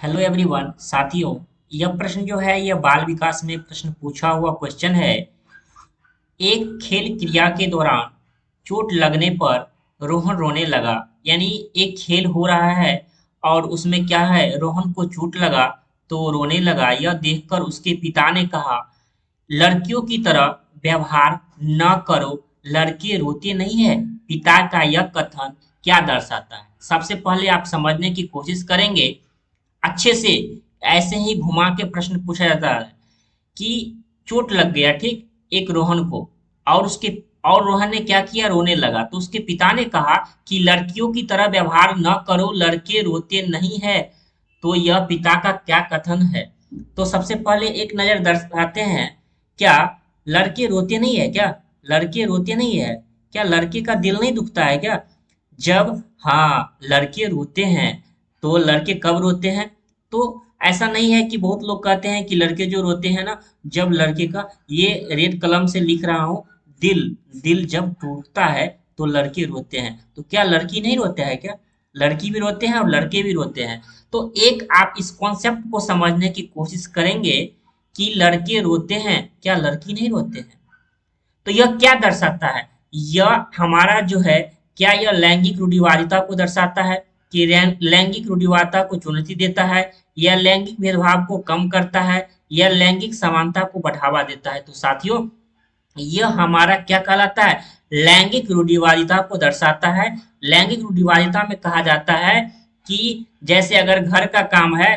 Hello everyone साथियों। यह प्रश्न जो है यह बाल विकास में प्रश्न पूछा हुआ क्वेश्चन है। एक खेल क्रिया के दौरान चोट लगने पर रोहन रोने लगा। यानी एक खेल हो रहा है और उसमें क्या है, रोहन को चोट लगा तो रोने लगा। यह देखकर उसके पिता ने कहा, लड़कियों की तरह व्यवहार न करो, लड़के रोते नहीं है। पिता का यह कथन क्या दर्शाता है? सबसे पहले आप समझने की कोशिश करेंगे अच्छे से। ऐसे ही घुमा के प्रश्न पूछा जाता है कि चोट लग गया, ठीक, एक रोहन को, और उसके और रोहन ने क्या किया, रोने लगा। तो उसके पिता ने कहा कि लड़कियों की तरह व्यवहार न करो, लड़के रोते नहीं है। तो यह पिता का क्या कथन है? तो सबसे पहले एक नजर दर्शाते हैं। क्या लड़के रोते नहीं है क्या? लड़के रोते नहीं है क्या? लड़के का दिल नहीं दुखता है क्या? जब, हाँ, लड़के रोते हैं। तो लड़के कब रोते हैं? तो ऐसा नहीं है कि बहुत लोग कहते हैं कि लड़के जो रोते हैं ना, जब लड़के का, ये रेड कलम से लिख रहा हूँ, दिल दिल जब टूटता है तो लड़के रोते हैं। तो क्या लड़की नहीं रोते हैं क्या? लड़की भी रोते हैं और लड़के भी रोते हैं। तो एक आप इस कॉन्सेप्ट को समझने की कोशिश करेंगे कि लड़के रोते हैं, क्या लड़की नहीं रोते हैं? तो यह क्या दर्शाता है? यह हमारा जो है, क्या यह लैंगिक रूढ़िवादिता को दर्शाता है कि लैंगिक रूढ़िवादिता को चुनौती देता है, या लैंगिक भेदभाव को कम करता है, या लैंगिक समानता को बढ़ावा देता है? तो साथियों, यह हमारा क्या कहलाता है? लैंगिक रूढ़िवादिता को दर्शाता है। लैंगिक रूढ़िवादिता में कहा जाता है कि जैसे अगर घर का काम है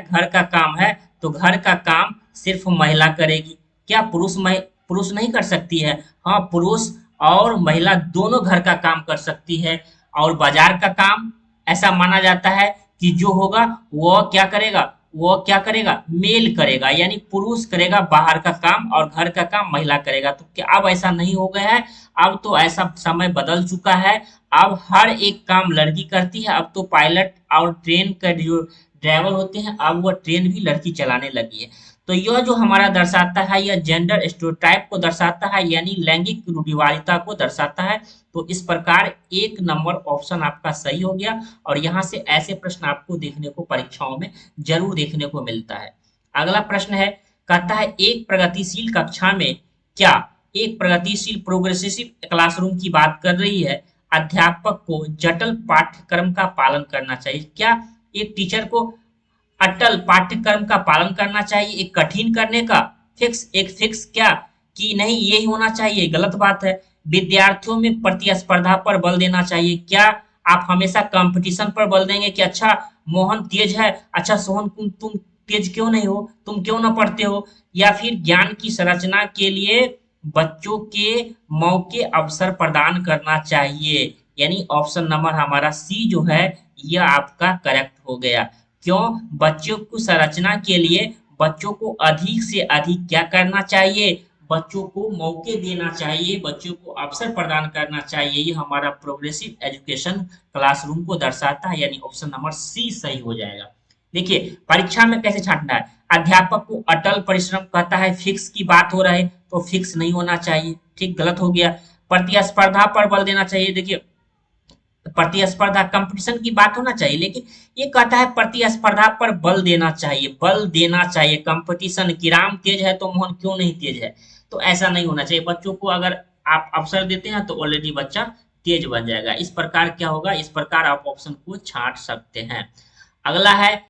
तो घर का काम सिर्फ महिला करेगी। क्या पुरुष नहीं कर सकती है? हाँ, पुरुष और महिला दोनों घर का काम कर सकती है। और बाजार का काम ऐसा माना जाता है कि जो होगा वो क्या करेगा, मेल करेगा, यानी पुरुष करेगा बाहर का काम और घर का काम महिला करेगा। तो क्या अब ऐसा नहीं हो गया है? अब तो ऐसा समय बदल चुका है। अब हर एक काम लड़की करती है। अब तो पायलट और ट्रेन का जो ड्राइवर होते हैं, अब वो ट्रेन भी लड़की चलाने लगी है। तो यह जो हमारा दर्शाता है, यह जेंडर स्टेरियोटाइप को दर्शाता है, यानी लैंगिक रूढ़िवादिता को दर्शाता है। तो इस प्रकार एक नंबर ऑप्शन आपका सही हो गया। और यहाँ से ऐसे प्रश्न आपको देखने को परीक्षाओं में जरूर देखने को मिलता है। अगला प्रश्न है, कहता है एक प्रगतिशील कक्षा में, क्या एक प्रगतिशील प्रोग्रेसिव क्लासरूम की बात कर रही है, अध्यापक को जटिल पाठ्यक्रम का पालन करना चाहिए? क्या एक टीचर को अटल पाठ्यक्रम का पालन करना चाहिए, एक कठिन करने का फिक्स क्या, कि नहीं यही होना चाहिए? गलत बात है। विद्यार्थियों में प्रतिस्पर्धा पर बल देना चाहिए। क्या आप हमेशा कंपटीशन पर बल देंगे कि अच्छा मोहन तेज है, अच्छा सोहन तुम तेज क्यों नहीं हो, तुम क्यों ना पढ़ते हो? या फिर ज्ञान की संरचना के लिए बच्चों के मौके अवसर प्रदान करना चाहिए? यानी ऑप्शन नंबर हमारा सी जो है, यह आपका करेक्ट हो गया। क्यों? बच्चों को संरचना के लिए बच्चों को अधिक से अधिक क्या करना चाहिए? बच्चों को मौके देना चाहिए, बच्चों को अवसर प्रदान करना चाहिए। ये हमारा प्रोग्रेसिव एजुकेशन क्लासरूम को दर्शाता है, यानी ऑप्शन नंबर सी सही हो जाएगा। देखिए परीक्षा में कैसे छांटना है। अध्यापक को अटल परिश्रम कहता है, फिक्स की बात हो रहा है तो फिक्स नहीं होना चाहिए, ठीक, गलत हो गया। प्रतिस्पर्धा पर बल देना चाहिए। देखिए प्रतिस्पर्धा कंपटीशन की बात होना चाहिए, लेकिन ये कहता है प्रतिस्पर्धा पर बल देना चाहिए, बल देना चाहिए कंपटीशन की। राम तेज है तो मोहन क्यों नहीं तेज है? तो ऐसा नहीं होना चाहिए। बच्चों को अगर आप अवसर देते हैं तो ऑलरेडी बच्चा तेज बन जाएगा। इस प्रकार क्या होगा, इस प्रकार आप ऑप्शन को छांट सकते हैं। अगला है,